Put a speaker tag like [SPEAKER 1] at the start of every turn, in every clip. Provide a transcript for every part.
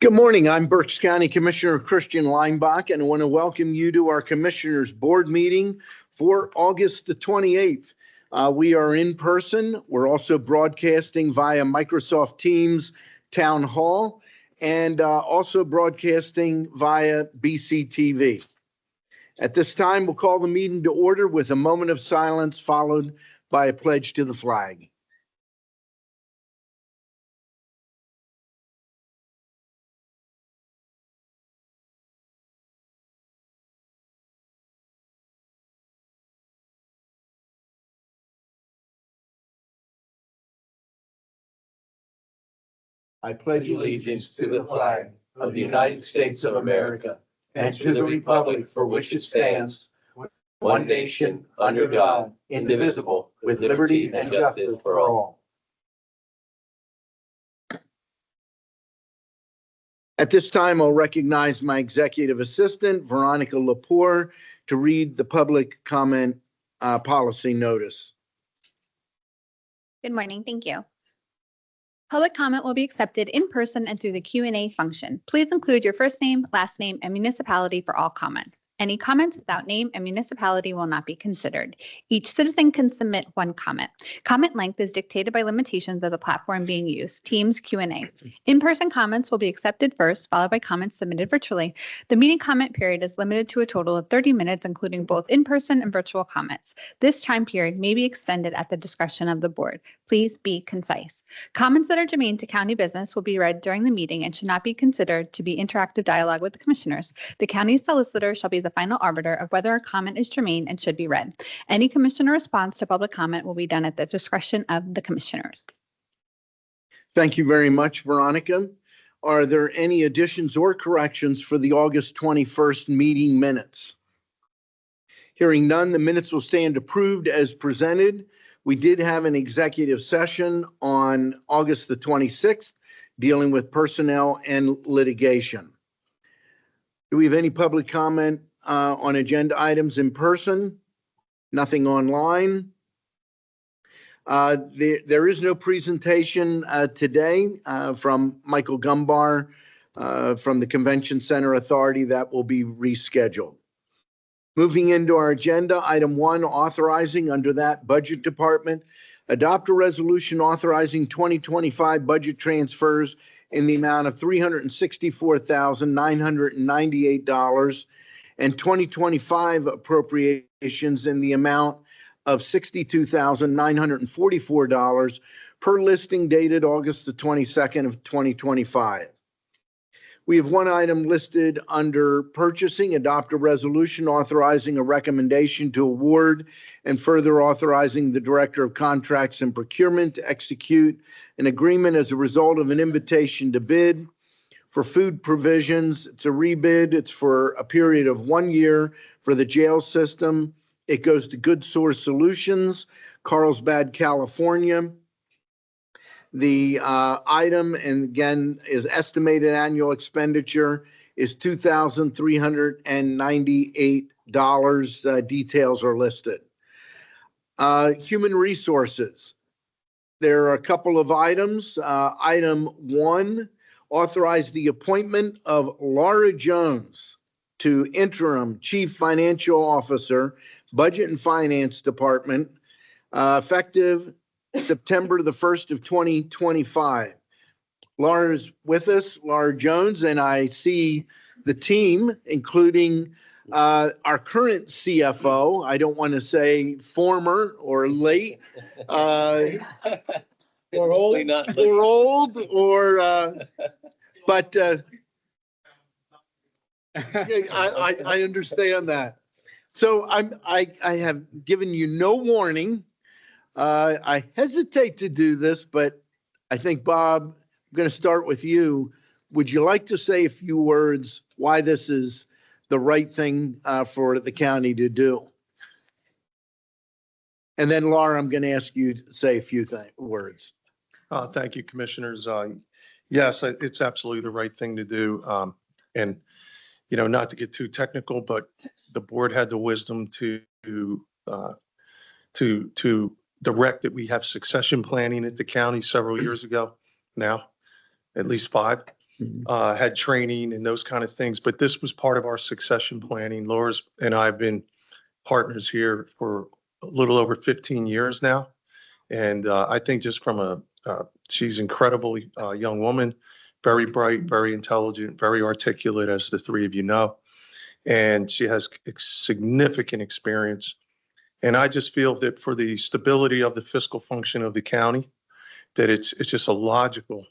[SPEAKER 1] Good morning. I'm Berks County Commissioner Christian Leinbach, and I want to welcome you to our Commissioners Board meeting for August the 28th. We are in person. We're also broadcasting via Microsoft Teams Town Hall and also broadcasting via BCTV. At this time, we'll call the meeting to order with a moment of silence followed by a pledge to the flag.
[SPEAKER 2] I pledge allegiance to the flag of the United States of America and to the republic for which it stands, one nation, under God, indivisible, with liberty and justice for all.
[SPEAKER 1] At this time, I'll recognize my executive assistant, Veronica Lepore, to read the public comment policy notice.
[SPEAKER 3] Good morning. Thank you. Public comment will be accepted in person and through the Q&A function. Please include your first name, last name, and municipality for all comments. Any comments without name and municipality will not be considered. Each citizen can submit one comment. Comment length is dictated by limitations of the platform being used, Teams Q&A. In-person comments will be accepted first, followed by comments submitted virtually. The meeting comment period is limited to a total of 30 minutes, including both in-person and virtual comments. This time period may be extended at the discretion of the board. Please be concise. Comments that are germane to county business will be read during the meeting and should not be considered to be interactive dialogue with the commissioners. The county solicitor shall be the final arbiter of whether a comment is germane and should be read. Any commissioner response to public comment will be done at the discretion of the commissioners.
[SPEAKER 1] Thank you very much, Veronica. Are there any additions or corrections for the August 21st meeting minutes? Hearing none, the minutes will stand approved as presented. We did have an executive session on August the 26th dealing with personnel and litigation. Do we have any public comment on agenda items in person? Nothing online. There is no presentation today from Michael Gumbar from the Convention Center Authority. That will be rescheduled. Moving into our agenda, item 1, authorizing under that budget department, adopt a resolution authorizing 2025 budget transfers in the amount of $364,998 and 2025 appropriations in the amount of $62,944 per listing dated August the 22nd of 2025. We have one item listed under purchasing, adopt a resolution authorizing a recommendation to award and further authorizing the Director of Contracts and Procurement to execute an agreement as a result of an invitation to bid for food provisions. It's a rebid. It's for a period of 1 year for the jail system. It goes to Good Source Solutions, Carlsbad, California. The item, and again, is estimated annual expenditure is $2,398. Details are listed. Human resources. There are a couple of items. Item 1, authorize the appointment of Laura Jones to interim Chief Financial Officer, Budget and Finance Department, effective September the 1st of 2025. Laura's with us, Laura Jones, and I see the team, including our current CFO. I don't want to say former or late.
[SPEAKER 2] Or old,
[SPEAKER 1] but I understand that. So I have given you no warning. I hesitate to do this, but I think, Bob, I'm going to start with you. Would you like to say a few words why this is the right thing for the county to do? And then, Laura, I'm going to ask you to say a few words.
[SPEAKER 4] Thank you, Commissioners. Yes, it's absolutely the right thing to do. And, you know, not to get too technical, but the board had the wisdom to direct that we have succession planning at the county several years ago now, at least 5. had training and those kind of things. But this was part of our succession planning. Laura's and I have been partners here for a little over 15 years now. And I think just from she's incredibly young woman, very bright, very intelligent, very articulate, as the three of you know. And she has significant experience. And I just feel that for the stability of the fiscal function of the county, that it's just a logical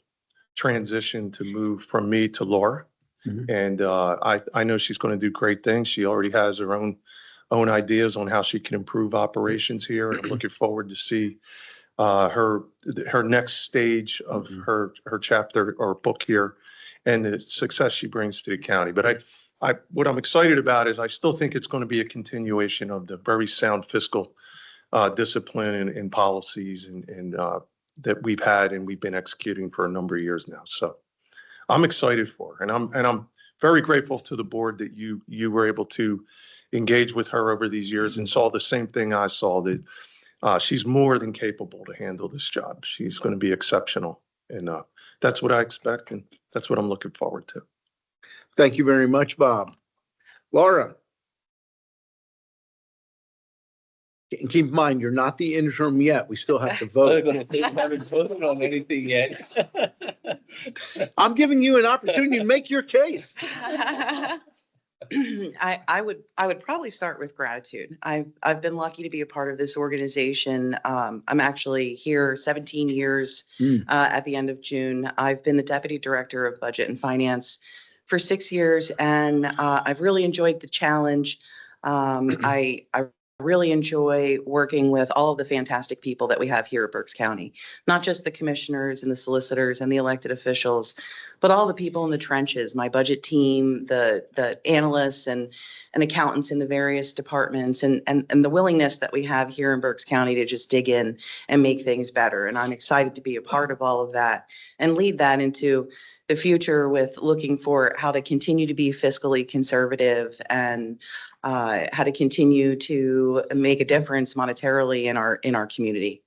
[SPEAKER 4] transition to move from me to Laura.
[SPEAKER 1] Mhm.
[SPEAKER 4] And I know she's going to do great things. She already has her own ideas on how she can improve operations here. And I'm looking forward to see her next stage of her chapter or book here and the success she brings to the county. But what I'm excited about is I still think it's going to be a continuation of the very sound fiscal discipline and policies and that we've had and we've been executing for a number of years now. So I'm excited for her, and I'm very grateful to the board that you were able to engage with her over these years and saw the same thing I saw, that she's more than capable to handle this job. She's going to be exceptional, and that's what I expect, and that's what I'm looking forward to.
[SPEAKER 1] Thank you very much, Bob. Laura. And keep in mind, you're not the interim yet. We still have to
[SPEAKER 2] I was
[SPEAKER 1] vote.
[SPEAKER 2] gonna say, we haven't voted on anything yet.
[SPEAKER 1] I'm giving you an opportunity to make your case.
[SPEAKER 5] I would probably start with gratitude. I've been lucky to be a part of this organization. I'm actually here 17 years at the end of June. I've been the Deputy Director of Budget and Finance for 6 years, and I've really enjoyed the challenge. I really enjoy working with all of the fantastic people that we have here at Berks County, not just the commissioners and the solicitors and the elected officials, but all the people in the trenches, my budget team, the analysts and accountants in the various departments, and the willingness that we have here in Berks County to just dig in and make things better. And I'm excited to be a part of all of that and lead that into the future with looking for how to continue to be fiscally conservative and how to continue to make a difference monetarily in our community.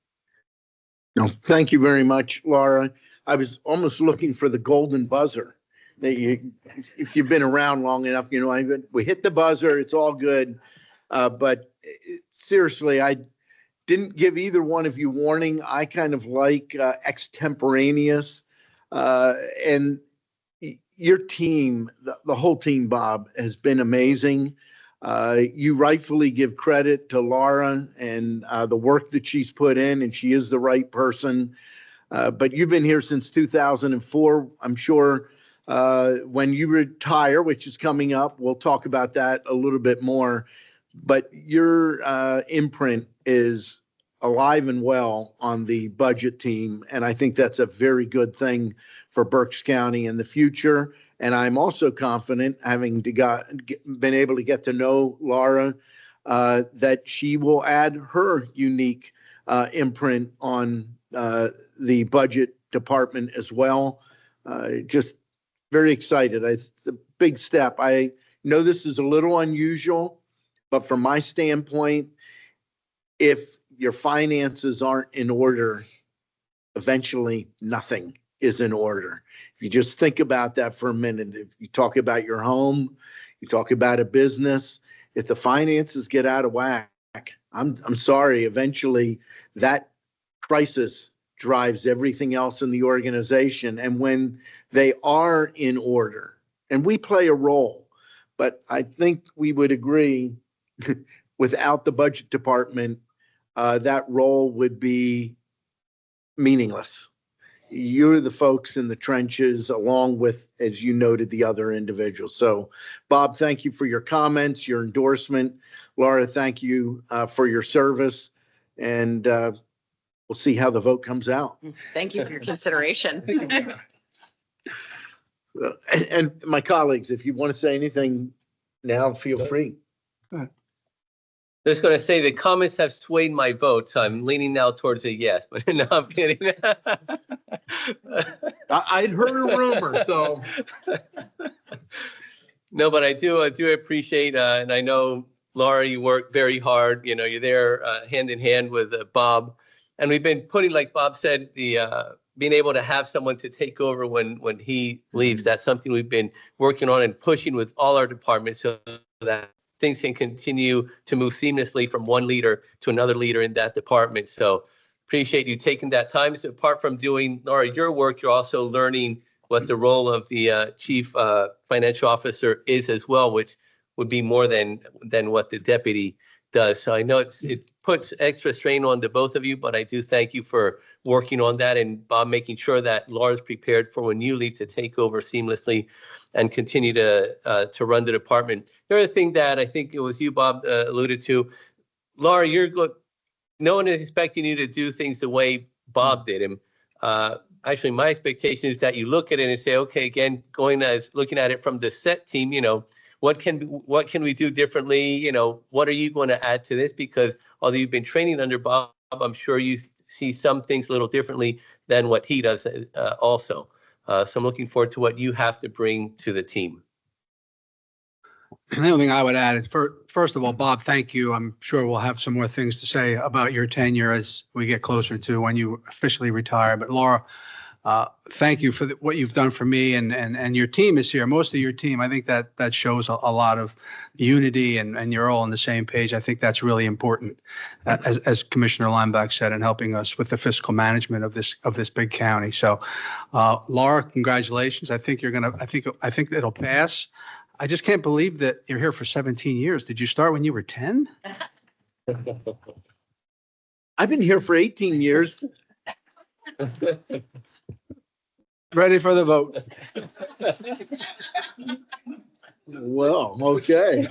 [SPEAKER 1] No, thank you very much, Laura. I was almost looking for the golden buzzer. That if you've been around long enough, you know, we hit the buzzer, it's all good. But seriously, I didn't give either one of you warning. I kind of like extemporaneous. And your team, the whole team, Bob, has been amazing. You rightfully give credit to Laura and the work that she's put in, and she is the right person. But you've been here since 2004. I'm sure when you retire, which is coming up, we'll talk about that a little bit more. But your imprint is alive and well on the budget team, and I think that's a very good thing for Berks County in the future. And I'm also confident, having been able to get to know Laura, that she will add her unique imprint on the budget department as well. Just very excited. It's a big step. I know this is a little unusual, but from my standpoint, if your finances aren't in order, eventually nothing is in order. You just think about that for a minute. If you talk about your home, you talk about a business, if the finances get out of whack, I'm sorry, eventually that crisis drives everything else in the organization. And when they are in order, and we play a role, but I think we would agree without the budget department, that role would be meaningless. You're the folks in the trenches, along with, as you noted, the other individuals. So, Bob, thank you for your comments, your endorsement. Laura, thank you for your service. And we'll see how the vote comes out.
[SPEAKER 5] Thank you for your consideration.
[SPEAKER 1] And my colleagues, if you want to say anything now, feel free.
[SPEAKER 2] Just going to say the comments have swayed my vote, so I'm leaning now towards a yes, but no, I'm kidding.
[SPEAKER 1] I'd heard a rumor, so.
[SPEAKER 2] No, but I do appreciate, and I know, Laura, you work very hard. You're there hand in hand with Bob. And we've been putting, like Bob said, the being able to have someone to take over when he leaves. That's something we've been working on and pushing with all our departments so that things can continue to move seamlessly from one leader to another leader in that department. So appreciate you taking that time. So apart from doing, Laura, your work, you're also learning what the role of the chief financial officer is as well, which would be more than what the deputy does. So I know it puts extra strain on the both of you, but I do thank you for working on that, and Bob making sure that Laura's prepared for when you leave to take over seamlessly and continue to run the department. The other thing that I think it was you, Bob, alluded to, Laura, no one is expecting you to do things the way Bob did them. Actually, my expectation is that you look at it and say, okay, again, looking at it from the set team, what can we do differently? What are you going to add to this? Because although you've been training under Bob, I'm sure you see some things a little differently than what he does also. So I'm looking forward to what you have to bring to the team.
[SPEAKER 6] The only thing I would add is, first of all, Bob, thank you. I'm sure we'll have some more things to say about your tenure as we get closer to when you officially retire. But Laura, thank you for what you've done for me, and your team is here. Most of your team, I think that shows a lot of unity, and you're all on the same page. I think that's really important, as Commissioner Lineback said, in helping us with the fiscal management of this big county. So, Laura, congratulations. I think I think it'll pass. I just can't believe that you're here for 17 years. Did you start when you were 10?
[SPEAKER 1] I've been here for 18 years.
[SPEAKER 6] Ready for the vote?
[SPEAKER 1] Well, okay.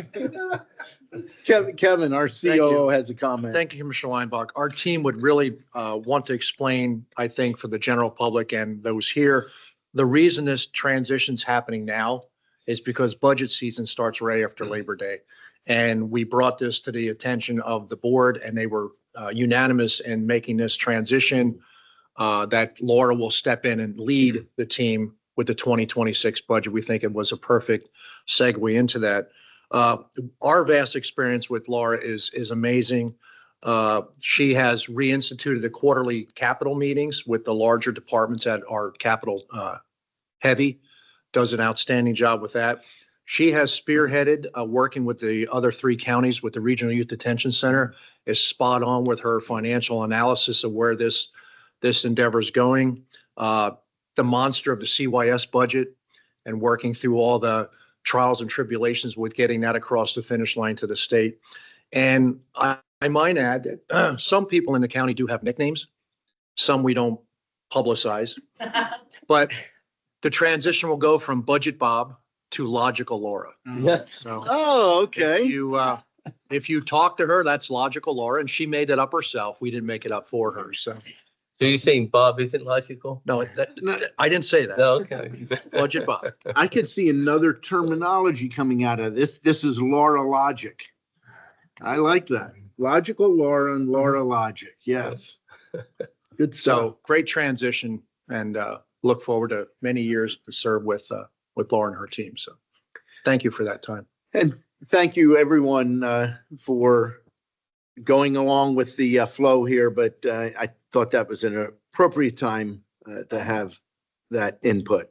[SPEAKER 1] Kevin, our COO, has a comment.
[SPEAKER 7] Thank you, Commissioner Lineback. Our team would really want to explain, I think, for the general public and those here, the reason this transition's happening now is because budget season starts right after Labor Day. And we brought this to the attention of the board, and they were unanimous in making this transition, that Laura will step in and lead the team with the 2026 budget. We think it was a perfect segue into that. Our vast experience with Laura is amazing. She has reinstituted the quarterly capital meetings with the larger departments that are capital heavy. Does an outstanding job with that. She has spearheaded working with the other 3 counties with the Regional Youth Detention Center, is spot on with her financial analysis of where this endeavor is going. The monster of the CYS budget and working through all the trials and tribulations with getting that across the finish line to the state. And I might add that some people in the county do have nicknames. Some we don't publicize, but the transition will go from Budget Bob to Logical Laura. So
[SPEAKER 1] Oh, okay.
[SPEAKER 7] if you talk to her, that's Logical Laura, and she made it up herself. We didn't make it up for her. So
[SPEAKER 2] So you're saying Bob isn't logical?
[SPEAKER 7] no, I didn't say that.
[SPEAKER 2] No, okay.
[SPEAKER 7] Budget Bob.
[SPEAKER 1] I could see another terminology coming out of this. This is Laura Logic. I like that. Logical Laura and Laura Logic. Yes. Good stuff.
[SPEAKER 7] So great transition, and look forward to many years to serve with Laura and her team. So thank you for that time.
[SPEAKER 1] And thank you, everyone, for going along with the flow here. But I thought that was an appropriate time to have that input.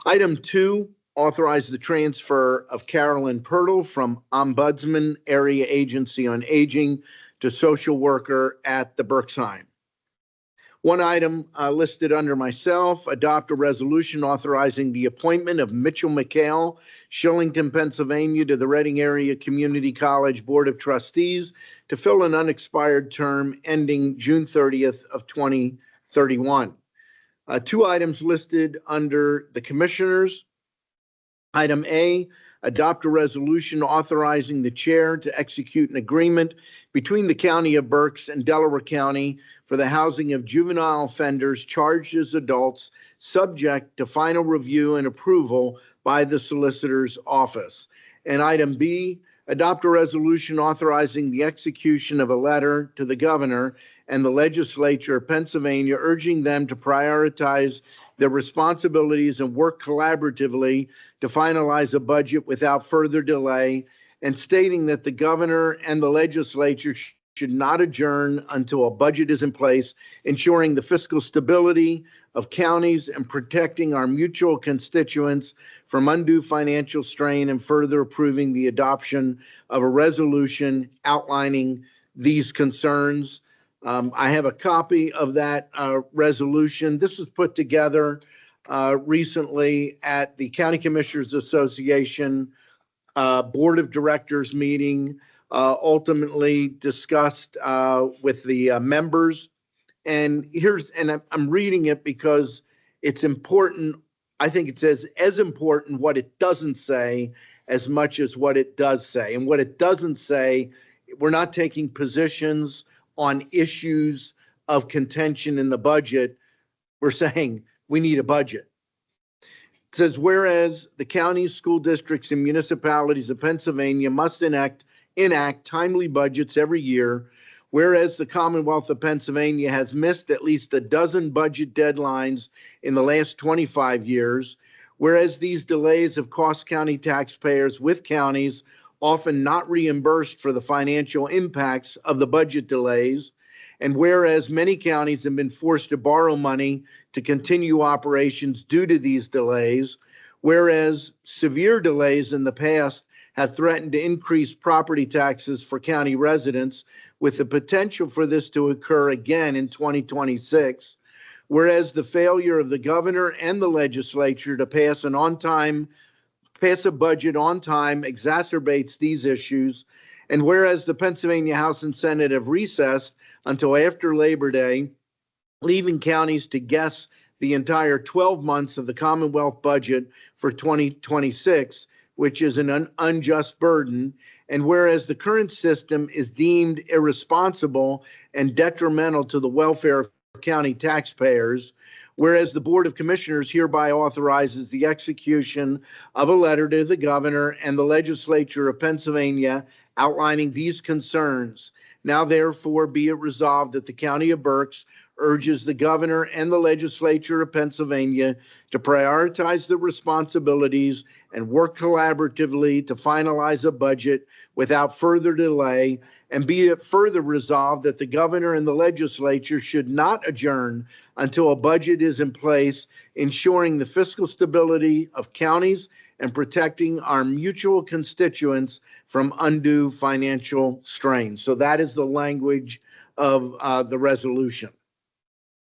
[SPEAKER 1] Item 2, authorize the transfer of Carolyn Pirtle from Ombudsman Area Agency on Aging to social worker at the Berks. One item listed under myself, adopt a resolution authorizing the appointment of Mitchell McHale, Shillington, Pennsylvania, to the Reading Area Community College Board of Trustees to fill an unexpired term ending June 30th of 2031. 2 items listed under the commissioners. Item A, adopt a resolution authorizing the chair to execute an agreement between the County of Berks and Delaware County for the housing of juvenile offenders charged as adults, subject to final review and approval by the Solicitor's Office. And item B, adopt a resolution authorizing the execution of a letter to the governor and the legislature of Pennsylvania, urging them to prioritize their responsibilities and work collaboratively to finalize a budget without further delay, and stating that the governor and the legislature should not adjourn until a budget is in place, ensuring the fiscal stability of counties and protecting our mutual constituents from undue financial strain, and further approving the adoption of a resolution outlining these concerns. I have a copy of that resolution. This was put together recently at the County Commissioners Association Board of Directors meeting, ultimately discussed with the members. And I'm reading it because it's important. I think it says as important what it doesn't say as much as what it does say. And what it doesn't say, we're not taking positions on issues of contention in the budget. We're saying we need a budget. It says, whereas the counties, school districts, and municipalities of Pennsylvania must enact timely budgets every year, whereas the Commonwealth of Pennsylvania has missed at least a dozen budget deadlines in the last 25 years, whereas these delays have cost county taxpayers with counties often not reimbursed for the financial impacts of the budget delays, and whereas many counties have been forced to borrow money to continue operations due to these delays, whereas severe delays in the past have threatened to increase property taxes for county residents, with the potential for this to occur again in 2026, whereas the failure of the governor and the legislature to pass a budget on time exacerbates these issues, and whereas the Pennsylvania House and Senate have recessed until after Labor Day, leaving counties to guess the entire 12 months of the Commonwealth budget for 2026, which is an unjust burden. And whereas the current system is deemed irresponsible and detrimental to the welfare of county taxpayers, whereas the Board of Commissioners hereby authorizes the execution of a letter to the governor and the legislature of Pennsylvania outlining these concerns. Now therefore be it resolved that the County of Berks urges the governor and the legislature of Pennsylvania to prioritize the responsibilities and work collaboratively to finalize a budget without further delay, and be it further resolved that the governor and the legislature should not adjourn until a budget is in place, ensuring the fiscal stability of counties and protecting our mutual constituents from undue financial strain. So that is the language of the resolution.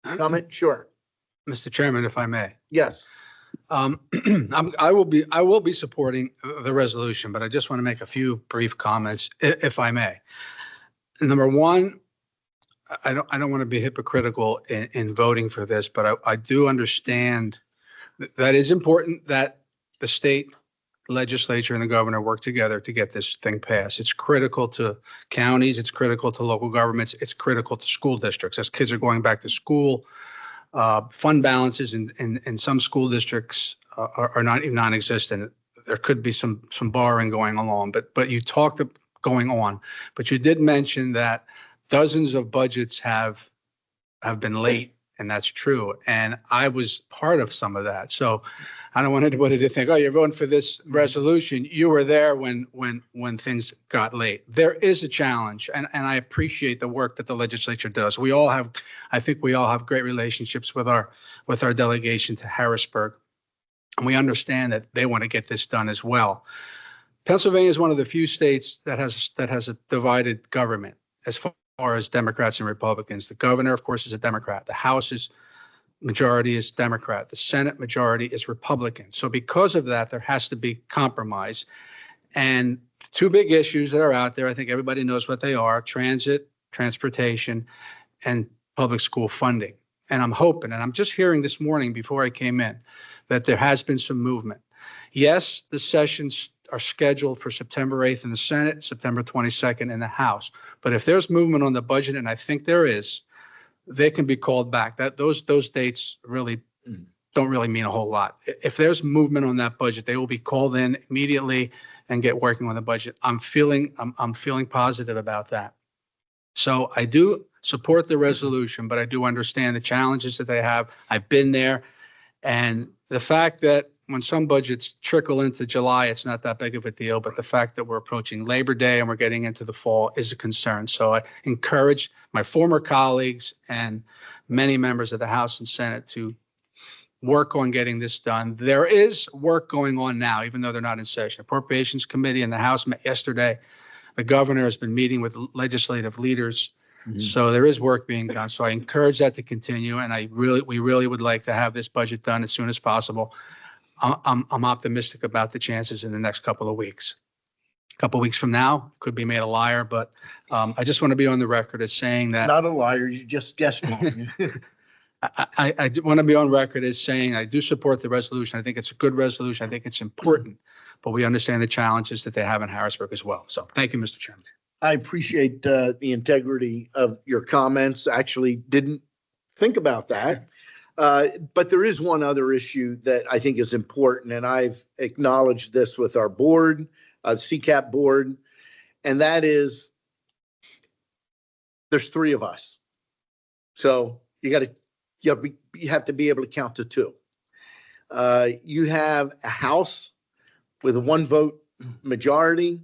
[SPEAKER 1] Comment? Sure.
[SPEAKER 6] Mr. Chairman, if I may.
[SPEAKER 1] Yes.
[SPEAKER 6] I will be supporting the resolution, but I just want to make a few brief comments, if I may. Number one, I don't want to be hypocritical in voting for this, but I do understand that is important that the state legislature and the governor work together to get this thing passed. It's critical to counties. It's critical to local governments. It's critical to school districts. As kids are going back to school, fund balances in some school districts are not even non-existent. There could be some borrowing going along, but you talked going on, but you did mention that dozens of budgets have been late, and that's true. And I was part of some of that. So I don't want anybody to think, oh, you're voting for this resolution. You were there when things got late. There is a challenge, and I appreciate the work that the legislature does. I think we all have great relationships with our delegation to Harrisburg, and we understand that they want to get this done as well. Pennsylvania is one of the few states that has a divided government as far as Democrats and Republicans. The governor, of course, is a Democrat. The House's majority is Democrat. The Senate majority is Republican. So because of that, there has to be compromise. And two big issues that are out there, I think everybody knows what they are: transit, transportation, and public school funding. And I'm hoping, and I'm just hearing this morning before I came in, that there has been some movement. Yes, the sessions are scheduled for September 8th in the Senate, September 22nd in the House. But if there's movement on the budget, and I think there is, they can be called back. Those dates really don't really mean a whole lot. If there's movement on that budget, they will be called in immediately and get working on the budget. I'm feeling positive about that. So I do support the resolution, but I do understand the challenges that they have. I've been there, and the fact that when some budgets trickle into July, it's not that big of a deal, but the fact that we're approaching Labor Day and we're getting into the fall is a concern. So I encourage my former colleagues and many members of the House and Senate to work on getting this done. There is work going on now, even though they're not in session. Appropriations Committee in the House met yesterday. The governor has been meeting with legislative leaders. So there is work being done. So I encourage that to continue. And we really would like to have this budget done as soon as possible. I'm optimistic about the chances in the next couple of weeks. A couple of weeks from now, could be made a liar, but I just want to be on the record as saying that.
[SPEAKER 1] Not a liar, you just guessed wrong.
[SPEAKER 6] I want to be on record as saying I do support the resolution. I think it's a good resolution. I think it's important, but we understand the challenges that they have in Harrisburg as well. So thank you, Mr. Chairman.
[SPEAKER 1] I appreciate the integrity of your comments. Actually didn't think about that. But there is one other issue that I think is important, and I've acknowledged this with our board, CCAP board, and that is there's three of us. So you have to be able to count to two. You have a House with a 1-vote majority.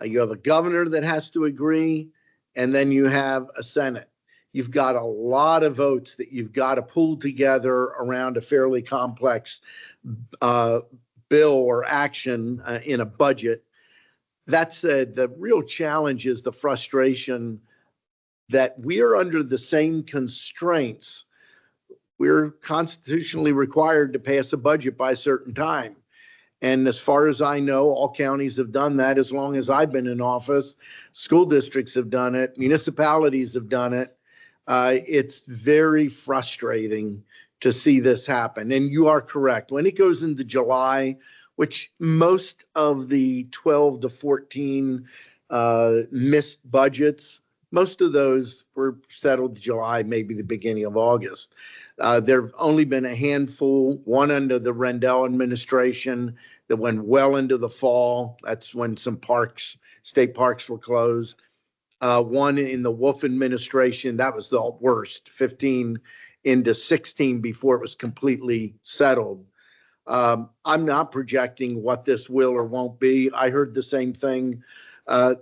[SPEAKER 1] You have a governor that has to agree, and then you have a Senate. You've got a lot of votes that you've got to pull together around a fairly complex bill or action in a budget. That said, the real challenge is the frustration that we are under the same constraints. We're constitutionally required to pass a budget by a certain time. And as far as I know, all counties have done that as long as I've been in office. School districts have done it. Municipalities have done it. It's very frustrating to see this happen. And you are correct. When it goes into July, which most of the 12 to 14 missed budgets, most of those were settled July, maybe the beginning of August. There have only been a handful, one under the Rendell administration that went well into the fall. That's when some parks, state parks were closed. One in the Wolf administration, that was the worst, 15 into 16 before it was completely settled. I'm not projecting what this will or won't be. I heard the same thing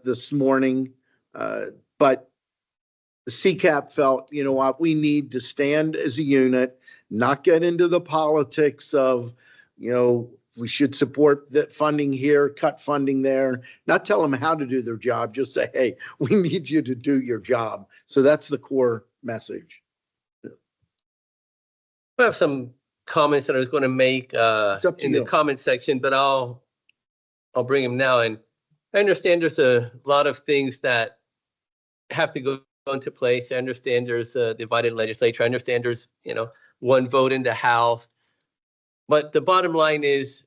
[SPEAKER 1] this morning, but the CCAP felt, you know what, we need to stand as a unit, not get into the politics of, you know, we should support that funding here, cut funding there, not tell them how to do their job, just say, hey, we need you to do your job. So that's the core message.
[SPEAKER 2] I have some comments that I was going to make in the comment section, but I'll bring them now. And I understand there's a lot of things that have to go into place. I understand there's a divided legislature. I understand there's, you know, one vote in the House. But the bottom line is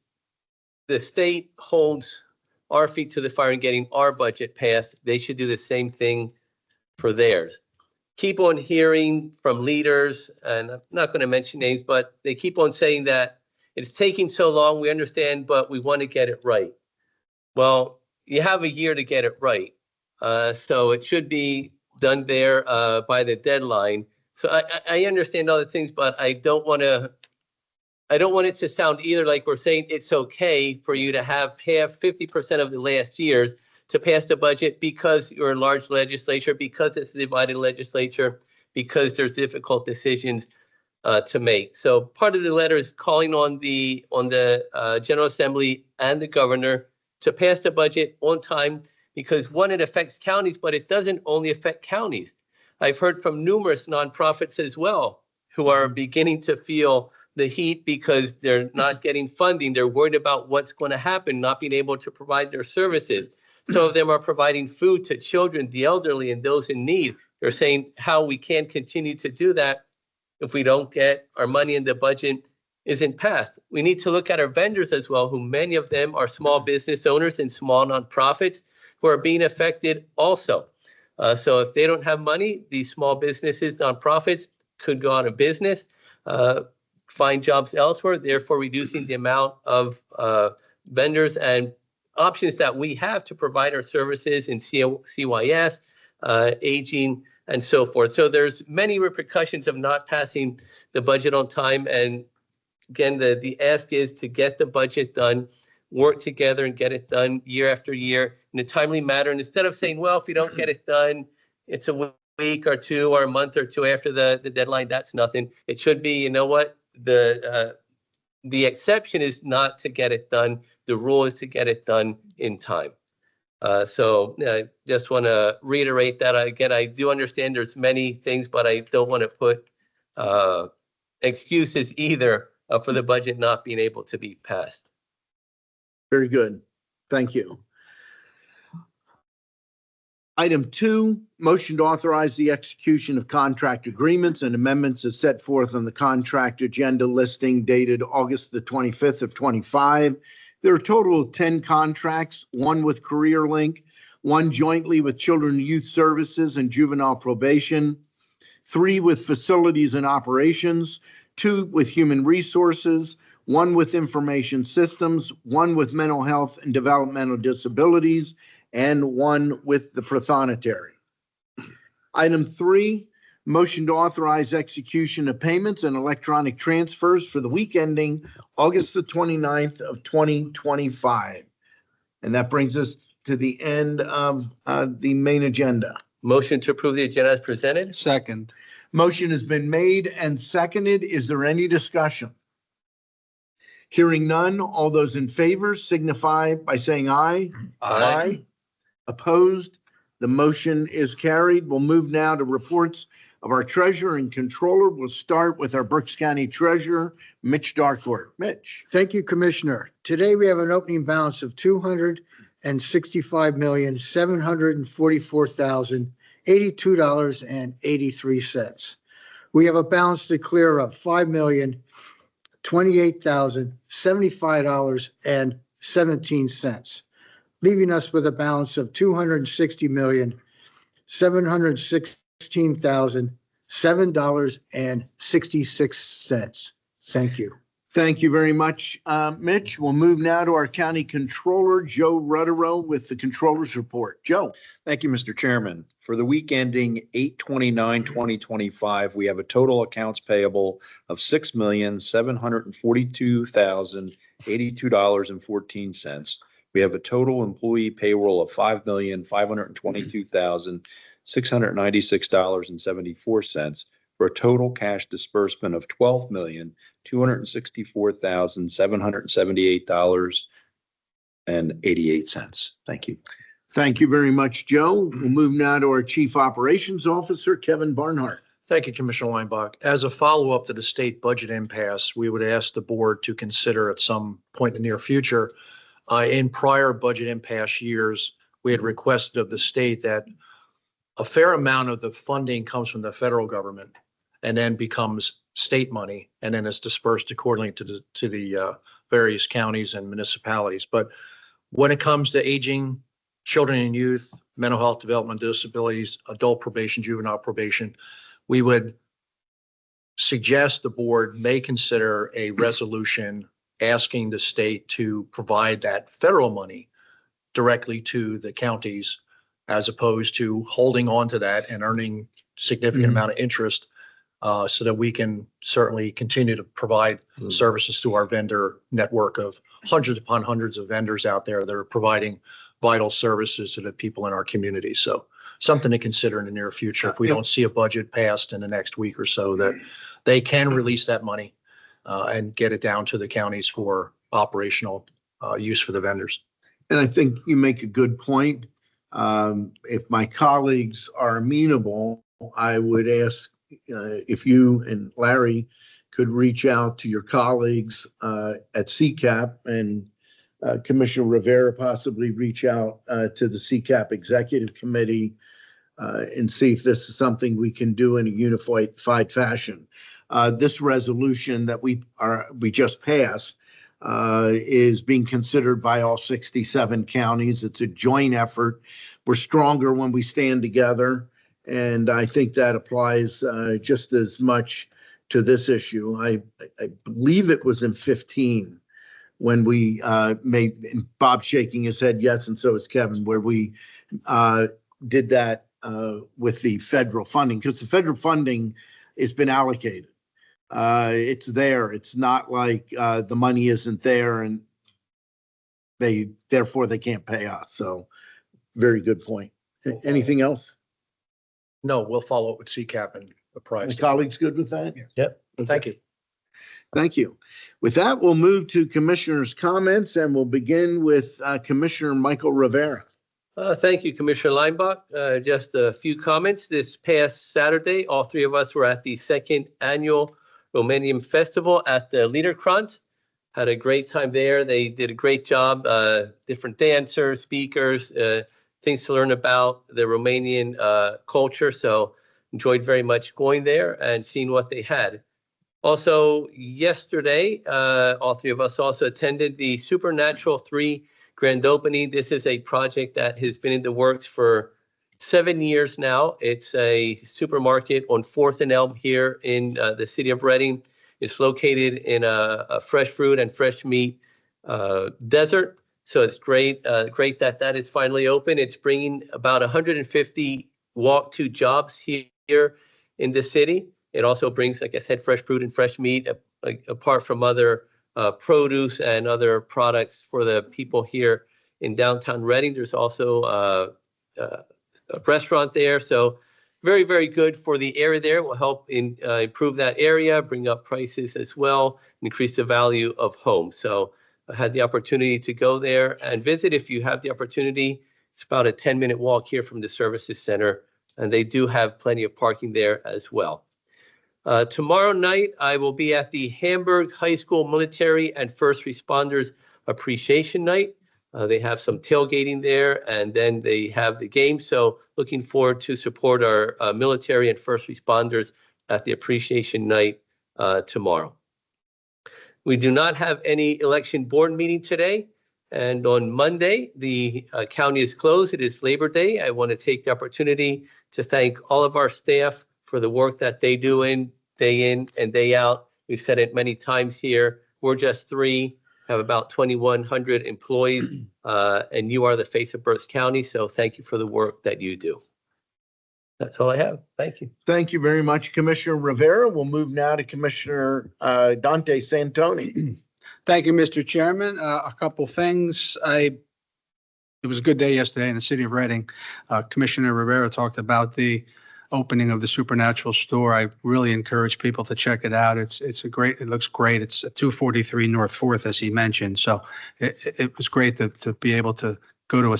[SPEAKER 2] the state holds our feet to the fire in getting our budget passed. They should do the same thing for theirs. Keep on hearing from leaders, and I'm not going to mention names, but they keep on saying that it's taking so long. We understand, but we want to get it right. Well, you have a year to get it right. So it should be done there by the deadline. So I understand all the things, but I don't want it to sound either like we're saying it's okay for you to have half 50% of the last year's to pass the budget because you're a large legislature, because it's a divided legislature, because there's difficult decisions to make. So part of the letter is calling on the General Assembly and the governor to pass the budget on time, because one, it affects counties, but it doesn't only affect counties. I've heard from numerous nonprofits as well who are beginning to feel the heat because they're not getting funding. They're worried about what's going to happen, not being able to provide their services. Some of them are providing food to children, the elderly, and those in need. They're saying how we can't continue to do that if we don't get our money in the budget isn't passed. We need to look at our vendors as well, who many of them are small business owners and small nonprofits who are being affected also. So if they don't have money, these small businesses, nonprofits could go out of business, find jobs elsewhere, therefore reducing the amount of vendors and options that we have to provide our services in CYS, aging, and so forth. So there's many repercussions of not passing the budget on time. And again, the ask is to get the budget done, work together and get it done year after year in a timely manner. And instead of saying, well, if you don't get it done, it's a week or two or a month or two after the deadline, that's nothing. It should be, you know what, the exception is not to get it done. The rule is to get it done in time. So I just want to reiterate that. Again, I do understand there's many things, but I don't want to put excuses either for the budget not being able to be passed.
[SPEAKER 1] Very good. Thank you. Item 2, motion to authorize the execution of contract agreements and amendments as set forth on the contract agenda listing dated August the 25th of 25. There are a total of 10 contracts, 1 with Career Link, 1 jointly with Children and Youth Services and Juvenile Probation, 3 with Facilities and Operations, 2 with Human Resources, 1 with Information Systems, 1 with Mental Health and Developmental Disabilities, and 1 with the Prothonotary. Item 3, motion to authorize execution of payments and electronic transfers for the week ending August the 29th of 2025. And that brings us to the end of the main agenda.
[SPEAKER 2] Motion to approve the agenda as presented.
[SPEAKER 6] Second.
[SPEAKER 1] Motion has been made and seconded. Is there any discussion? Hearing none, all those in favor signify by saying aye.
[SPEAKER 2] Aye.
[SPEAKER 1] Opposed? The motion is carried. We'll move now to reports of our treasurer and controller. We'll start with our Berks County Treasurer, Mitch Darcourt. Mitch.
[SPEAKER 8] Thank you, Commissioner. Today, we have an opening balance of $265,744,082.83. We have a balance to clear of $5,028,075.17, leaving us with a balance of $260,716,007.66. Thank you.
[SPEAKER 1] Thank you very much, Mitch. We'll move now to our County Controller, Joe Rutterow, with the Controller's Report. Joe.
[SPEAKER 9] Thank you, Mr. Chairman. For the week ending 8/29/2025, we have a total accounts payable of $6,742,082.14. We have a total employee payroll of $5,522,696.74 for a total cash disbursement of $12,264,778.88. Thank you.
[SPEAKER 1] Thank you very much, Joe. We'll move now to our Chief Operations Officer, Kevin Barnhart.
[SPEAKER 7] Thank you, Commissioner Weinbach. As a follow-up to the state budget impasse, we would ask the board to consider at some point in the near future. In prior budget impasse years, we had requested of the state that a fair amount of the funding comes from the federal government and then becomes state money, and then is dispersed accordingly to the various counties and municipalities. But when it comes to aging, children and youth, mental health, development disabilities, adult probation, juvenile probation, we would suggest the board may consider a resolution asking the state to provide that federal money directly to the counties, as opposed to holding on to that and earning significant amount of interest, so that we can certainly continue to provide services to our vendor network of hundreds upon hundreds of vendors out there that are providing vital services to the people in our community. So something to consider in the near future if we don't see a budget passed in the next week or so, that they can release that money and get it down to the counties for operational use for the vendors.
[SPEAKER 1] And I think you make a good point. If my colleagues are amenable, I would ask if you and Larry could reach out to your colleagues at CCAP, and Commissioner Rivera possibly reach out to the CCAP Executive Committee and see if this is something we can do in a unified fashion. This resolution that we just passed is being considered by all 67 counties. It's a joint effort. We're stronger when we stand together, and I think that applies just as much to this issue. I believe it was in 15 when we made, and Bob shaking his head yes, and so is Kevin, where we did that with the federal funding, because the federal funding has been allocated. it's there. It's not like the money isn't there and therefore they can't pay us. So very good point. Anything else?
[SPEAKER 7] No, we'll follow up with CCAP and the
[SPEAKER 1] My
[SPEAKER 7] price.
[SPEAKER 1] colleagues good with that?
[SPEAKER 7] Yep. Thank you.
[SPEAKER 1] Thank you. With that, we'll move to commissioners' comments and we'll begin with Commissioner Michael Rivera.
[SPEAKER 2] Thank you, Commissioner Linebaugh. Just a few comments. This past Saturday, all three of us were at the second annual Romanian Festival at the Liederkranz. Had a great time there. They did a great job. Different dancers, speakers, things to learn about the Romanian culture. So enjoyed very much going there and seeing what they had. Also, yesterday, all three of us also attended the Supernatural 3 grand opening. This is a project that has been in the works for 7 years now. It's a supermarket on 4th and Elm here in the city of Reading. It's located in a fresh fruit and fresh meat desert. So it's great that that is finally open. It's bringing about 150 walk-to jobs here in the city. It also brings, like I said, fresh fruit and fresh meat, apart from other produce and other products for the people here in downtown Reading. There's also a restaurant there. So very, very good for the area there. Will help improve that area, bring up prices as well, increase the value of homes. So I had the opportunity to go there and visit. If you have the opportunity, it's about a 10-minute walk here from the services center, and they do have plenty of parking there as well. Tomorrow night, I will be at the Hamburg High School Military and First Responders Appreciation Night. They have some tailgating there, and then they have the game. So looking forward to support our military and first responders at the Appreciation Night tomorrow. We do not have any election board meeting today. And on Monday, the county is closed. It is Labor Day. I want to take the opportunity to thank all of our staff for the work that they do day in and day out. We've said it many times here. We're just three, have about 2,100 employees, and you are the face of Berks County. So thank you for the work that you do. That's all I have. Thank you.
[SPEAKER 1] Thank you very much, Commissioner Rivera. We'll move now to Commissioner Dante Santoni.
[SPEAKER 6] Thank you, Mr. Chairman. A couple things. It was a good day yesterday in the city of Reading. Commissioner Rivera talked about the opening of the Supernatural store. I really encourage people to check it out. It looks great. It's at 243 North 4th, as he mentioned. So it was great to be able to go to a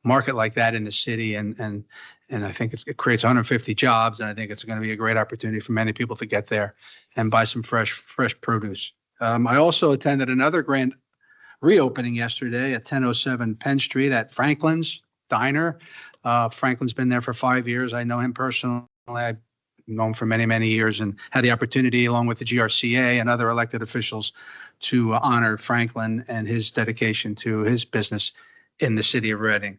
[SPEAKER 6] market like that in the city, and I think it creates 150 jobs, and I think it's going to be a great opportunity for many people to get there and buy some fresh produce. I also attended another grand reopening yesterday at 1007 Penn Street at Franklin's Diner. Franklin's been there for 5 years. I know him personally. I've known him for many, many years and had the opportunity, along with the GRCA and other elected officials, to honor Franklin and his dedication to his business in the city of Reading.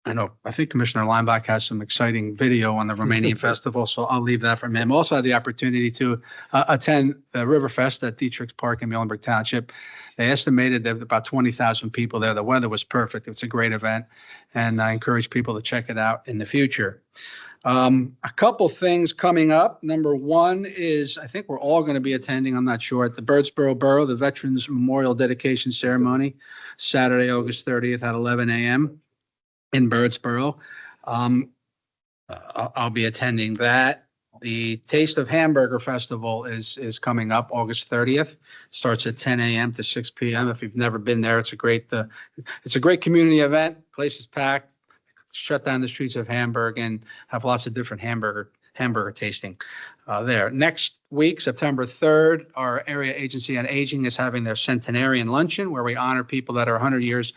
[SPEAKER 6] I think Commissioner Linebaugh has some exciting video on the Romanian Festival, so I'll leave that from him. Also had the opportunity to attend the Riverfest at Dietrich's Park in Muhlenberg Township. They estimated there were about 20,000 people there. The weather was perfect. It's a great event, and I encourage people to check it out in the future. A couple things coming up. Number one is, I think we're all going to be attending, I'm not sure, at the Birdsboro Borough, the Veterans Memorial Dedication Ceremony, Saturday, August 30th at 11 a.m. in Birdsboro. I'll be attending that. The Taste of Hamburger Festival is coming up August 30th. Starts at 10 a.m. to 6 p.m. If you've never been there, it's a great community event. Place is packed. Shut down the streets of Hamburg and have lots of different hamburger tasting there. Next week, September 3rd, our Area Agency on Aging is having their centenarian luncheon where we honor people that are 100 years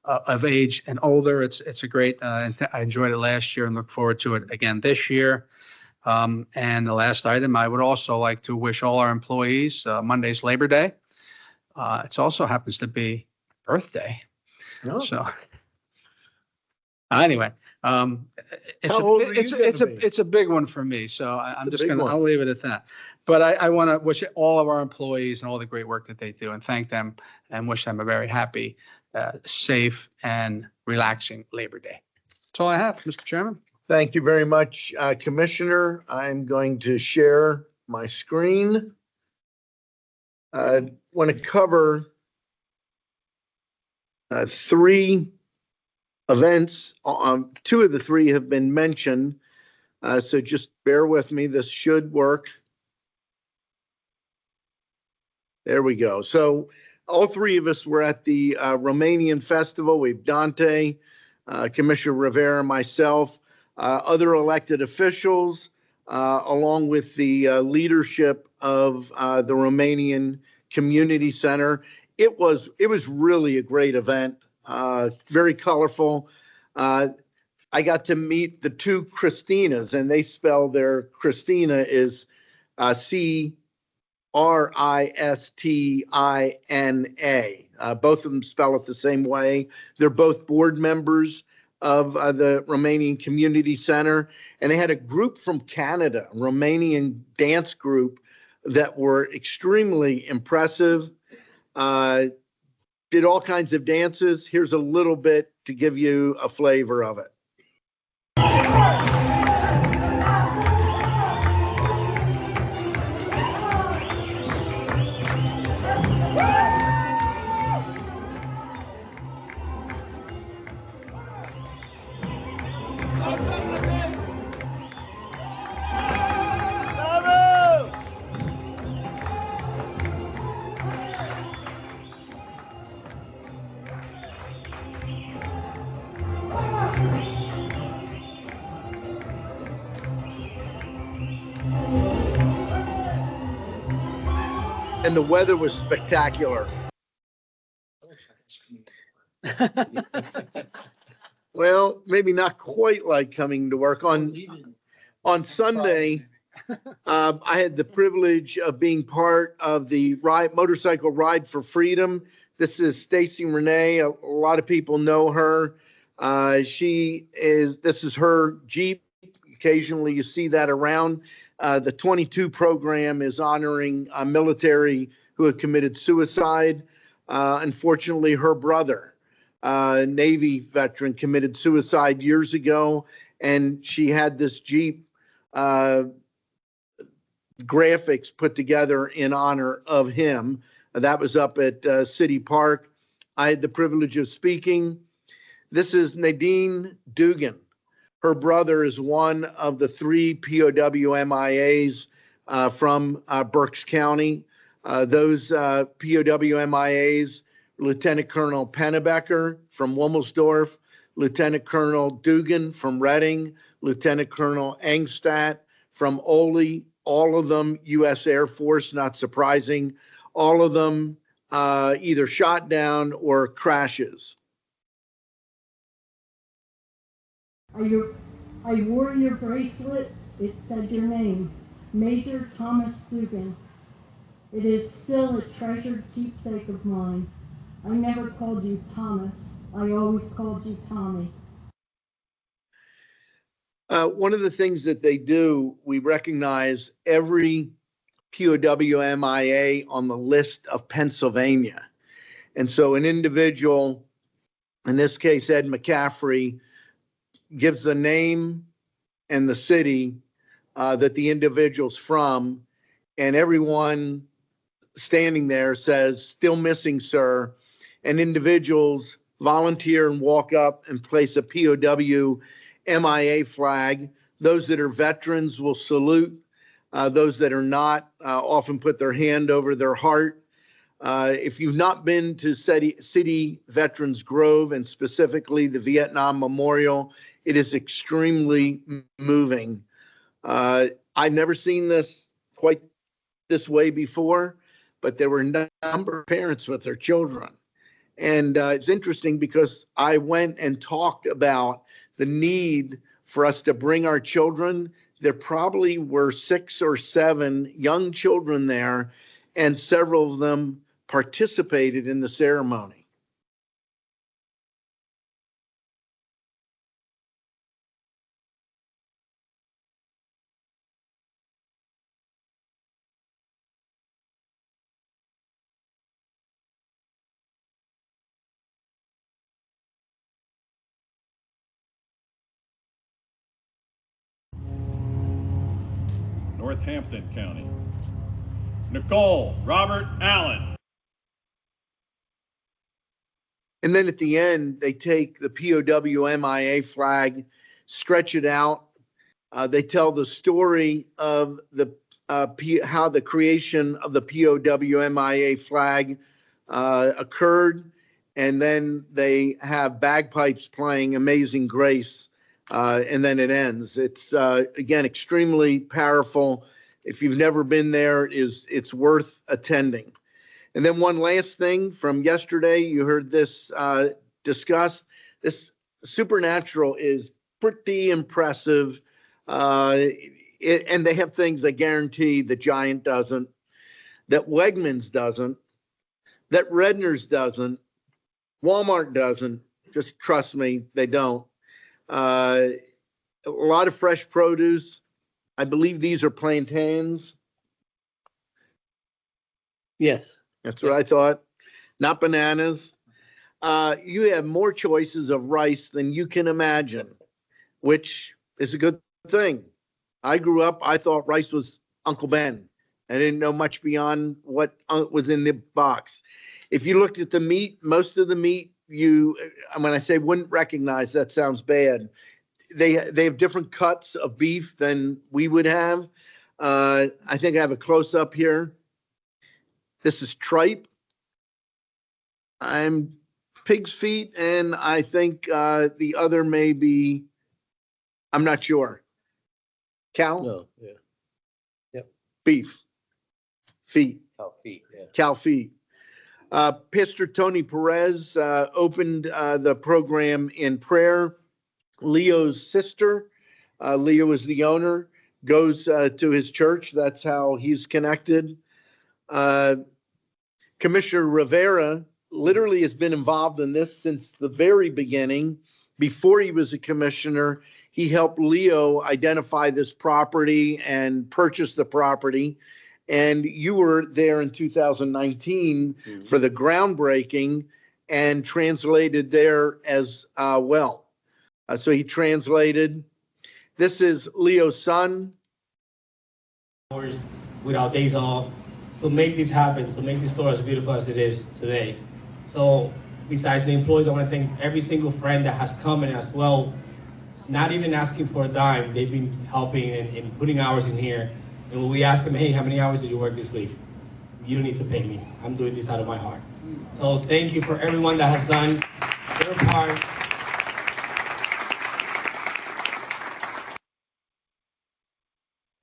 [SPEAKER 6] of age and older. It's a great, I enjoyed it last year and look forward to it again this year. And the last item, I would also like to wish all our employees Monday's Labor Day. It also happens to be birthday.
[SPEAKER 1] Oh.
[SPEAKER 6] So anyway,
[SPEAKER 1] How old are you gonna be?
[SPEAKER 6] it's a big one for me. So I'm
[SPEAKER 1] It's a
[SPEAKER 6] just
[SPEAKER 1] big one.
[SPEAKER 6] I'll leave it at that. But I want to wish all of our employees and all the great work that they do and thank them and wish them a very happy, safe and relaxing Labor Day. That's all I have, Mr. Chairman.
[SPEAKER 1] Thank you very much, Commissioner. I'm going to share my screen. Want to cover three events. Two of the three have been mentioned, so just bear with me. This should work. There we go. So all three of us were at the Romanian festival. We've Dante, Commissioner Rivera, myself, other elected officials, along with the leadership of the Romanian Community Center. It was really a great event, very colorful. I got to meet the two Christinas, and they spell their Christina is Cristina. Both of them spell it the same way. They're both board members of the Romanian Community Center. And they had a group from Canada, a Romanian dance group, that were extremely impressive. Did all kinds of dances. Here's a little bit to give you a flavor of it. And the weather was spectacular. Well, maybe not quite like coming to work. On Sunday, I had the privilege of being part of the motorcycle ride for freedom. This is Stacy Renee. A lot of people know her. This is her Jeep. Occasionally you see that around. The 22 program is honoring a military who had committed suicide. Unfortunately, her brother, Navy veteran, committed suicide years ago, and she had this Jeep graphics put together in honor of him. That was up at City Park. I had the privilege of speaking. This is Nadine Dugan. Her brother is one of the 3 POW MIAs from Berks County. Those POW MIAs, Lieutenant Colonel Pennebecker from Wummelsdorf, Lieutenant Colonel Dugan from Reading, Lieutenant Colonel Engstadt from Ole, all of them U.S. Air Force, not surprising. All of them either shot down or crashes.
[SPEAKER 10] I wore your bracelet. It said your name, Major Thomas Dugan. It is still a treasured keepsake of mine. I never called you Thomas. I always called you Tommy.
[SPEAKER 1] One of the things that they do, we recognize every POW MIA on the list of Pennsylvania. And so an individual, in this case, Ed McCaffrey, gives the name and the city that the individual's from, and everyone standing there says, "Still missing, sir." And individuals volunteer and walk up and place a POW MIA flag. Those that are veterans will salute. Those that are not often put their hand over their heart. If you've not been to City Veterans Grove, and specifically the Vietnam Memorial, it is extremely moving. I've never seen this quite this way before, but there were a number of parents with their children. And it's interesting because I went and talked about the need for us to bring our children. There probably were 6 or 7 young children there, and several of them participated in the ceremony.
[SPEAKER 11] Northampton County. Nicole Robert Allen.
[SPEAKER 1] And then at the end, they take the POW MIA flag, stretch it out. They tell the story of how the creation of the POW MIA flag occurred. And then they have bagpipes playing Amazing Grace, and then it ends. It's, again, extremely powerful. If you've never been there, it's worth attending. And then one last thing from yesterday, you heard this discussed. This Supernatural is pretty impressive. And they have things I guarantee the Giant doesn't, that Wegmans doesn't, that Redner's doesn't, Walmart doesn't. Just trust me, they don't. A lot of fresh produce. I believe these are plantains.
[SPEAKER 2] Yes.
[SPEAKER 1] That's what I thought. Not bananas. You have more choices of rice than you can imagine, which is a good thing. I grew up, I thought rice was Uncle Ben. I didn't know much beyond what was in the box. If you looked at the meat, most of the meat when I say wouldn't recognize, that sounds bad. They have different cuts of beef than we would have. I think I have a close up here. This is tripe. I'm pig's feet, and I think the other may be, I'm not sure. Cow?
[SPEAKER 2] No, yeah.
[SPEAKER 1] Beef. Feet.
[SPEAKER 2] Oh, feet, yeah.
[SPEAKER 1] Cow feet. Pastor Tony Perez opened the program in prayer. Leo's sister, Leo is the owner, goes to his church. That's how he's connected. Commissioner Rivera literally has been involved in this since the very beginning. Before he was a commissioner, he helped Leo identify this property and purchase the property. And you were there in 2019 for the groundbreaking and translated there as well. So he translated. This is Leo's son.
[SPEAKER 12] Without days off to make this happen, to make this store as beautiful as it is today. So besides the employees, I want to thank every single friend that has come in as well, not even asking for a dime. They've been helping and putting hours in here. And when we ask them, hey, how many hours did you work this week? You don't need to pay me. I'm doing this out of my heart. So thank you for everyone that has done their part.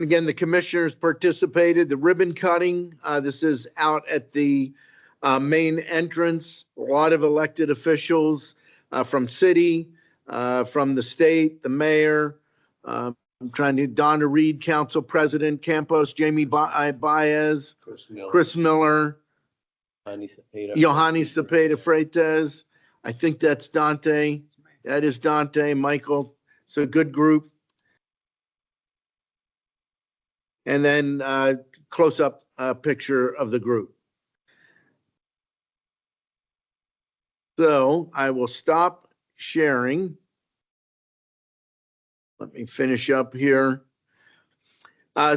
[SPEAKER 1] Again, the commissioners participated. The ribbon cutting, this is out at the main entrance. A lot of elected officials from city, from the state, the mayor. I'm trying to, Donna Reed, Council President, Campos, Jamie Baez, Chris Miller, Yohani Cepeda Freitas. I think that's Dante. That is Dante, Michael. It's a good group. And then close-up picture of the group. So I will stop sharing. Let me finish up here.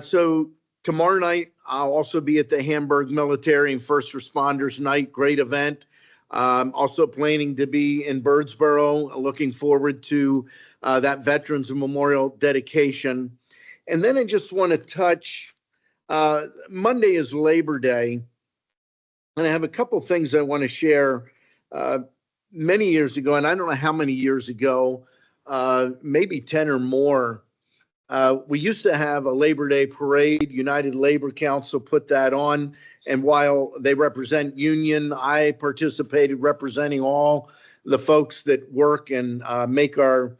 [SPEAKER 1] So tomorrow night, I'll also be at the Hamburg Military and First Responders Night. Great event. Also planning to be in Birdsboro. Looking forward to that Veterans Memorial dedication. And then I just want to touch, Monday is Labor Day, and I have a couple things I want to share. Many years ago, and I don't know how many years ago, maybe 10 or more, we used to have a Labor Day parade. United Labor Council put that on, and while they represent union, I participated representing all the folks that work and make our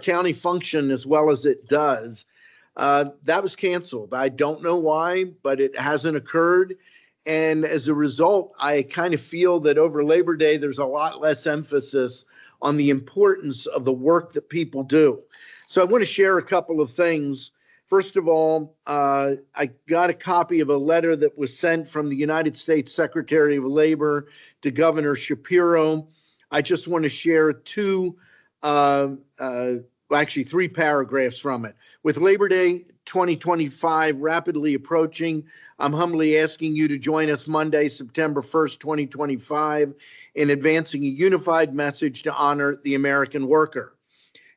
[SPEAKER 1] county function as well as it does. That was canceled. I don't know why, but it hasn't occurred. And as a result, I kind of feel that over Labor Day, there's a lot less emphasis on the importance of the work that people do. So I want to share a couple of things. First of all, I got a copy of a letter that was sent from the United States Secretary of Labor to Governor Shapiro. I just want to share three paragraphs from it. With Labor Day 2025 rapidly approaching, I'm humbly asking you to join us Monday, September 1st, 2025, in advancing a unified message to honor the American worker.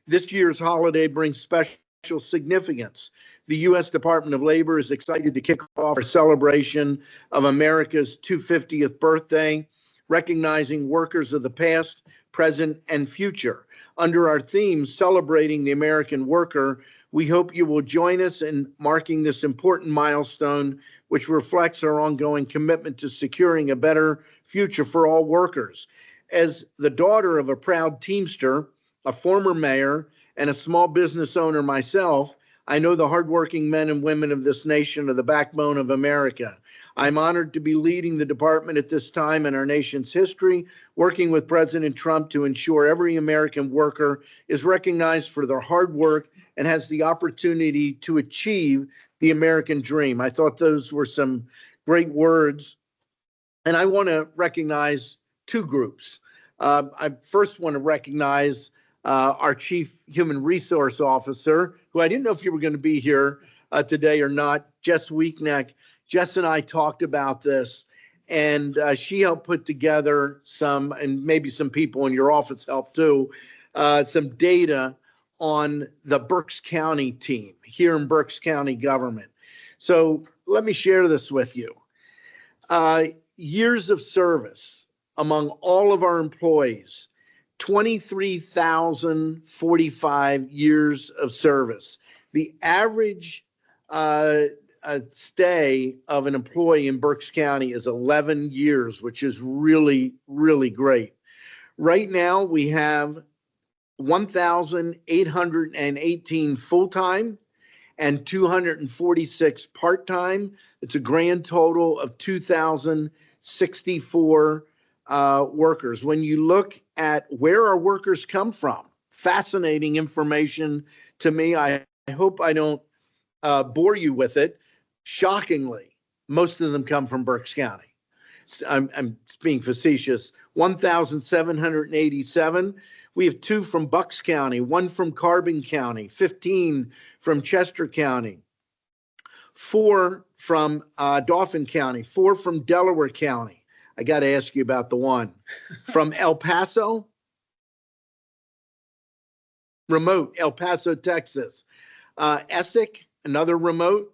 [SPEAKER 1] This year's holiday brings special significance. The U.S. Department of Labor is excited to kick off our celebration of America's 250th birthday, recognizing workers of the past, present, and future. Under our theme, Celebrating the American Worker, we hope you will join us in marking this important milestone, which reflects our ongoing commitment to securing a better future for all workers. As the daughter of a proud Teamster, a former mayor, and a small business owner myself, I know the hardworking men and women of this nation are the backbone of America. I'm honored to be leading the department at this time in our nation's history, working with President Trump to ensure every American worker is recognized for their hard work and has the opportunity to achieve the American dream. I thought those were some great words. And I want to recognize two groups. I first want to recognize our Chief Human Resource Officer, who I didn't know if you were going to be here today or not, Jess Weekneck. Jess and I talked about this, and she helped put together some, and maybe some people in your office helped too, some data on the Berks County team here in Berks County government. So let me share this with you. Years of service among all of our employees, 23,045 years of service. The average stay of an employee in Berks County is 11 years, which is really, really great. Right now, we have 1,818 full-time and 246 part-time. It's a grand total of 2,064 workers. When you look at where our workers come from, fascinating information to me. I hope I don't bore you with it. Shockingly, most of them come from Berks County. I'm being facetious. 1,787. We have 2 from Bucks County, 1 from Carbon County, 15 from Chester County, 4 from Dauphin County, 4 from Delaware County. I got to ask you about the one from El Paso, remote, El Paso, Texas. Essex, another remote.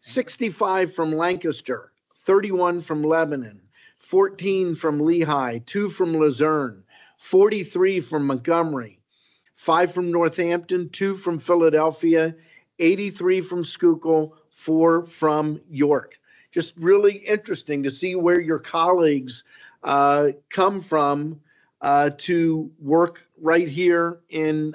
[SPEAKER 1] 65 from Lancaster, 31 from Lebanon, 14 from Lehigh, 2 from Luzerne, 43 from Montgomery, 5 from Northampton, 2 from Philadelphia, 83 from Schuylkill, 4 from York. Just really interesting to see where your colleagues come from to work right here in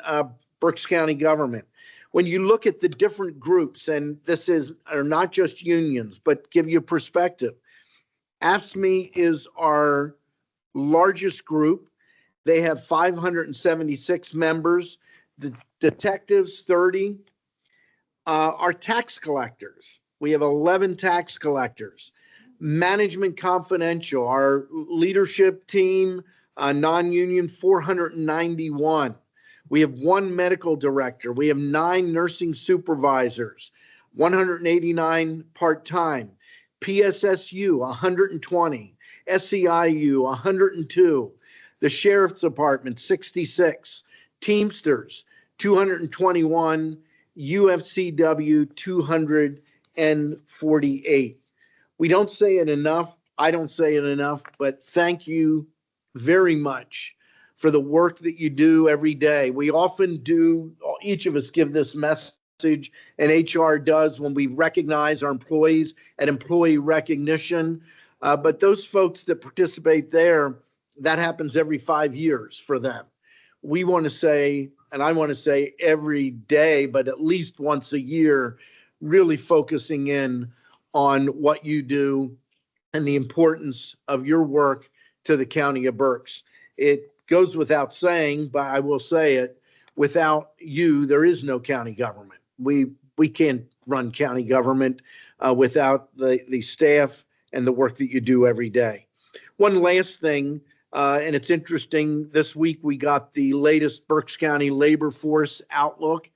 [SPEAKER 1] Berks County government. When you look at the different groups, and this are not just unions, but give you perspective. AFSCME is our largest group. They have 576 members. The detectives, 30. Our tax collectors, we have 11 tax collectors. Management Confidential, our leadership team, non-union, 491. We have 1 medical director. We have 9 nursing supervisors, 189 part-time. PSSU, 120. SEIU, 102. The Sheriff's Department, 66. Teamsters, 221. UFCW, 248. We don't say it enough. I don't say it enough, but thank you very much for the work that you do every day. We often do, each of us give this message, and HR does when we recognize our employees at employee recognition. But those folks that participate there, that happens every 5 years for them. We want to say, and I want to say every day, but at least once a year, really focusing in on what you do and the importance of your work to the County of Berks. It goes without saying, but I will say it, without you, there is no county government. We can't run county government without the staff and the work that you do every day. One last thing, and it's interesting, this week we got the latest Berks County labor force outlook.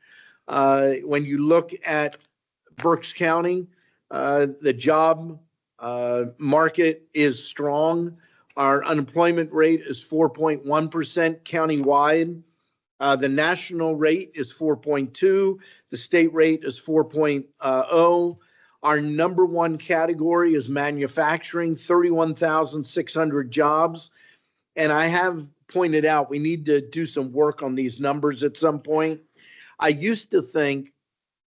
[SPEAKER 1] When you look at Berks County. The job market is strong. Our unemployment rate is 4.1% countywide. The national rate is 4.2. The state rate is 4.0. Our number one category is manufacturing, 31,600 jobs. And I have pointed out we need to do some work on these numbers at some point. I used to think,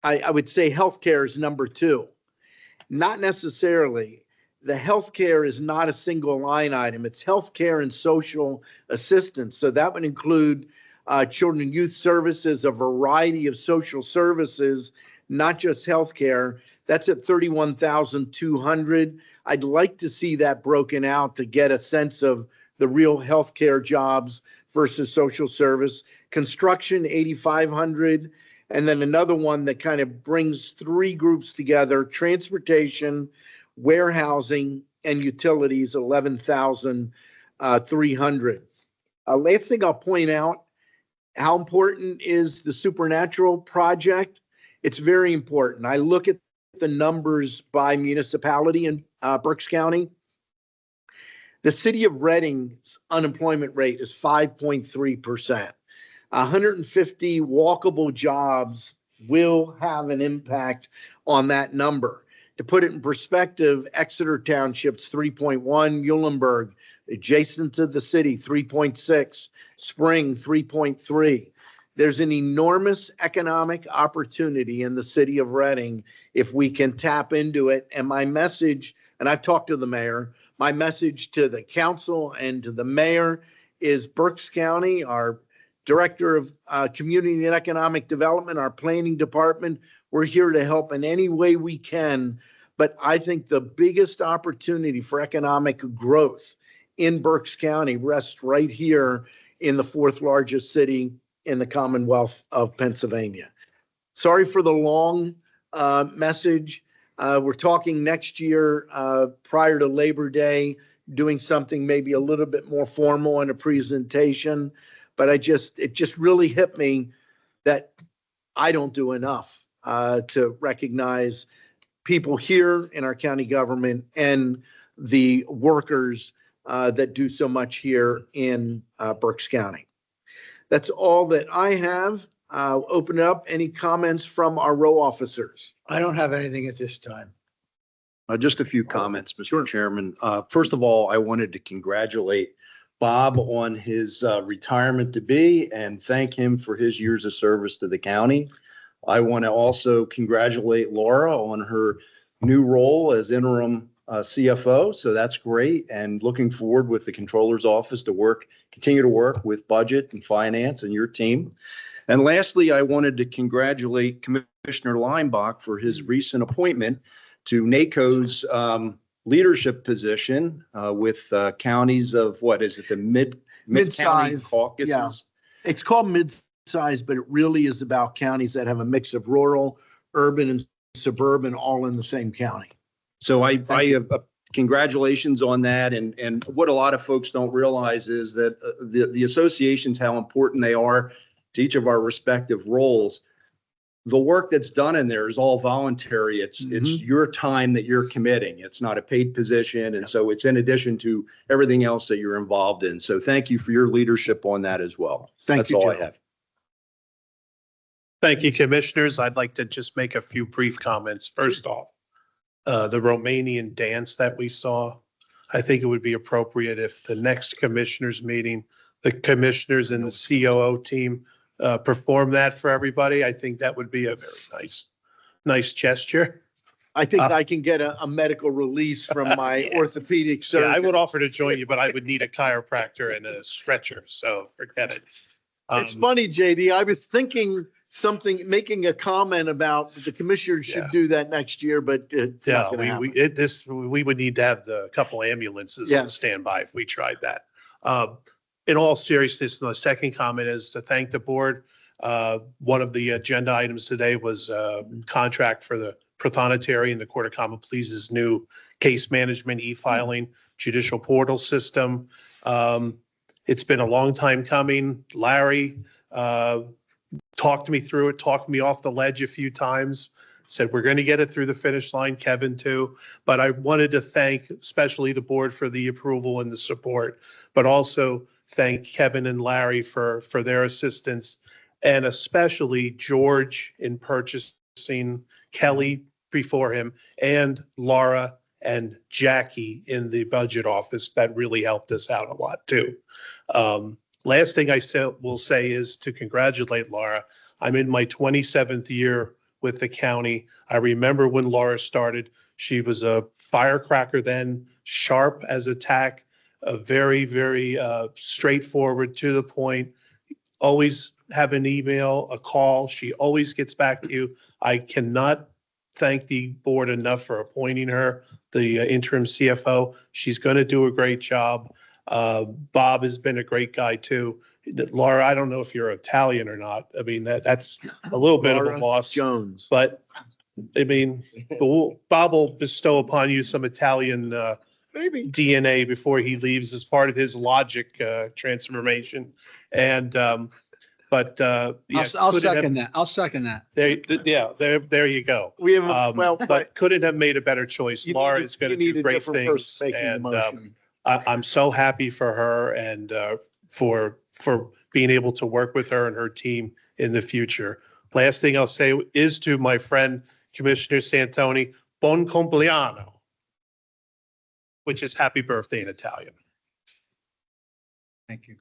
[SPEAKER 1] I would say healthcare is number two. Not necessarily. The healthcare is not a single line item. It's healthcare and social assistance. So that would include children and youth services, a variety of social services, not just healthcare. That's at 31,200. I'd like to see that broken out to get a sense of the real healthcare jobs versus social service. Construction, 8,500. And then another one that kind of brings three groups together: transportation, warehousing, and utilities, 11,300. Last thing I'll point out, how important is the Supernatural project? It's very important. I look at the numbers by municipality in Berks County. The city of Reading's unemployment rate is 5.3%. 150 walkable jobs will have an impact on that number. To put it in perspective, Exeter Township's 3.1, Eulenberg, adjacent to the city, 3.6, Spring, 3.3. There's an enormous economic opportunity in the city of Reading if we can tap into it. And my message, and I've talked to the mayor, my message to the council and to the mayor is Berks County, our Director of Community and Economic Development, our planning department, we're here to help in any way we can. But I think the biggest opportunity for economic growth in Berks County rests right here in the fourth largest city in the Commonwealth of Pennsylvania. Sorry for the long message. We're talking next year prior to Labor Day, doing something maybe a little bit more formal in a presentation. But it just really hit me that I don't do enough to recognize people here in our county government and the workers that do so much here in Berks County. That's all that I have. I'll open up any comments from our row officers.
[SPEAKER 8] I don't have anything at this time.
[SPEAKER 9] Just a few comments, Mr. Chairman. First of all, I wanted to congratulate Bob on his retirement to be and thank him for his years of service to the county. I want to also congratulate Laura on her new role as interim CFO. So that's great. And looking forward with the controller's office to continue to work with budget and finance and your team. And lastly, I wanted to congratulate Commissioner Linebaugh for his recent appointment to NACO's leadership position with counties of, what is it, the mid-county
[SPEAKER 1] Mid-size,
[SPEAKER 9] caucuses?
[SPEAKER 1] yeah. It's called mid-size, but it really is about counties that have a mix of rural, urban, and suburban all in the same county.
[SPEAKER 9] So I congratulations on that. And what a lot of folks don't realize is that the associations, how important they are to each of our respective roles. The work that's done in there is all voluntary. It's your time that you're committing. It's not a paid position. And so it's in addition to everything else that you're involved in. So thank you for your leadership on that as well.
[SPEAKER 1] Thank you,
[SPEAKER 9] That's all
[SPEAKER 1] Joe.
[SPEAKER 9] I have.
[SPEAKER 4] Thank you, commissioners. I'd like to just make a few brief comments. First off, the Romanian dance that we saw, I think it would be appropriate if the next commissioners meeting, the commissioners and the COO team perform that for everybody. I think that would be a very nice gesture.
[SPEAKER 1] I think I can get a medical release from my orthopedic
[SPEAKER 4] Yeah,
[SPEAKER 1] surgeon.
[SPEAKER 4] I would offer to join you, but I would need a chiropractor and a stretcher, so forget it.
[SPEAKER 1] It's funny, JD. I was thinking making a comment about the commissioners should do that next year, but it's not gonna happen.
[SPEAKER 4] We would need to have the couple ambulances
[SPEAKER 1] Yeah.
[SPEAKER 4] on standby if we tried that. In all seriousness, the second comment is to thank the board. One of the agenda items today was contract for the Prothonotary and the Court of Common Pleas's new case management e-filing judicial portal system. It's been a long time coming. Larry talked me through it, talked me off the ledge a few times. said, we're going to get it through the finish line, Kevin too. But I wanted to thank especially the board for the approval and the support, but also thank Kevin and Larry for their assistance, and especially George in purchasing, Kelly before him, and Laura and Jackie in the budget office. That really helped us out a lot too. Last thing will say is to congratulate Laura. I'm in my 27th year with the county. I remember when Laura started, she was a firecracker then, sharp as a tack, very, very straightforward, to the point, always have an email, a call. She always gets back to you. I cannot thank the board enough for appointing her, the interim CFO. She's going to do a great job. Bob has been a great guy too. Laura, I don't know if you're Italian or not. I mean, that's a little bit of
[SPEAKER 1] Laura
[SPEAKER 4] a loss,
[SPEAKER 1] Jones.
[SPEAKER 4] but I mean, Bob will bestow upon you some Italian
[SPEAKER 1] Maybe.
[SPEAKER 4] DNA before he leaves as part of his logic transformation. And but yeah,
[SPEAKER 6] I'll
[SPEAKER 4] couldn't have-
[SPEAKER 6] second that. I'll second that.
[SPEAKER 4] there you go.
[SPEAKER 1] We have, well,
[SPEAKER 4] But couldn't have made a better choice.
[SPEAKER 1] you
[SPEAKER 4] Laura
[SPEAKER 1] need-
[SPEAKER 4] is going
[SPEAKER 1] you
[SPEAKER 4] to
[SPEAKER 1] need
[SPEAKER 4] do
[SPEAKER 1] a
[SPEAKER 4] great
[SPEAKER 1] different
[SPEAKER 4] things,
[SPEAKER 1] person making the
[SPEAKER 4] and
[SPEAKER 1] motion.
[SPEAKER 4] I'm so happy for her and for being able to work with her and her team in the future. Last thing I'll say is to my friend Commissioner Santoni, buon compleanno, which is happy birthday in Italian.
[SPEAKER 6] Thank you.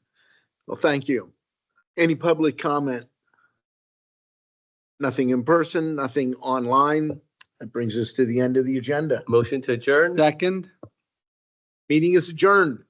[SPEAKER 1] Well, thank you. Any public comment? Nothing in person, nothing online. That brings us to the end of the agenda.
[SPEAKER 2] Motion to adjourn?
[SPEAKER 6] Second.
[SPEAKER 1] Meeting is adjourned.